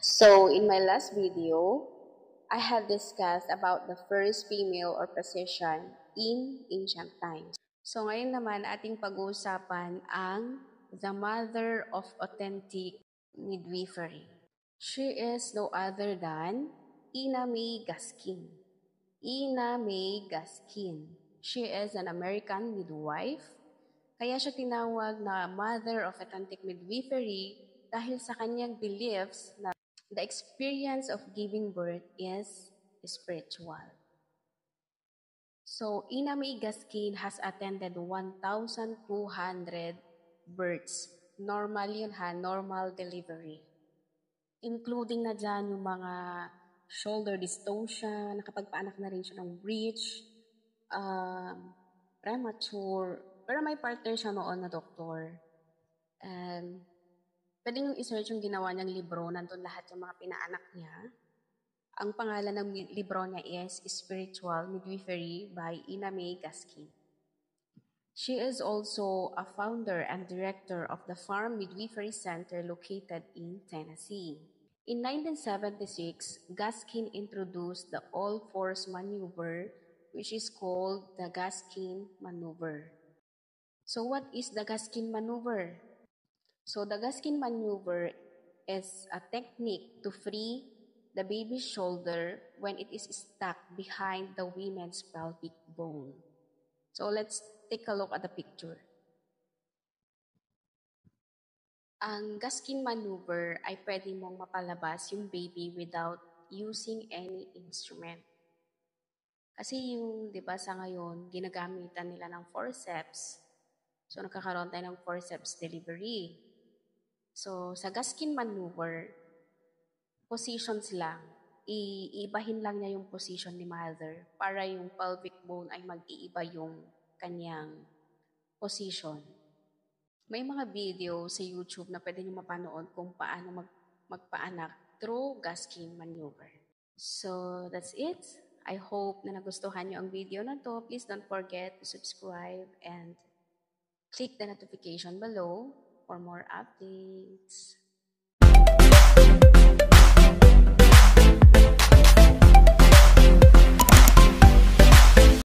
So, in my last video, I had discussed about the first female or physician in ancient times. So, ngayon naman ating pag-uusapan ang the mother of authentic midwifery. She is no other than Ina May Gaskin. Ina May Gaskin. She is an American midwife. Kaya siya tinawag na mother of authentic midwifery dahil sa kanyang beliefs na the experience of giving birth is spiritual. So, Ina May Gaskin has attended 1,200 births. Normal yun ha, normal delivery. Including na dyan yung mga shoulder dystocia, nakapagpaanak na rin siya ng breech, premature, pero may partner siya noon na doktor. Pwede nyo i-search yung ginawa niyang libro, nandun lahat yung mga pinaanak niya. Ang pangalan ng libro niya is Spiritual Midwifery by Ina May Gaskin. She is also a founder and director of the Farm Midwifery Center located in Tennessee. In 1976, Gaskin introduced the all-force maneuver, which is called the Gaskin maneuver. So what is the Gaskin maneuver? So the Gaskin maneuver is a technique to free the baby's shoulder when it is stuck behind the woman's pelvic bone. So let's take a look at the picture. Ang Gaskin maneuver ay pwede mong mapalabas yung baby without using any instrument. Kasi yung, di ba, sa ngayon, ginagamitan nila ng forceps. So, nagkakaroon tayo ng forceps delivery. So, sa Gaskin maneuver, positions lang. Iibahin lang niya yung position ni mother para yung pelvic bone ay mag-iiba yung kanyang position. May mga video sa YouTube na pwede nyo mapanood kung paano magpaanak through Gaskin maneuver. So, that's it. I hope na nagustuhan nyo ang video na to. Please don't forget to subscribe and click the notification below for more updates.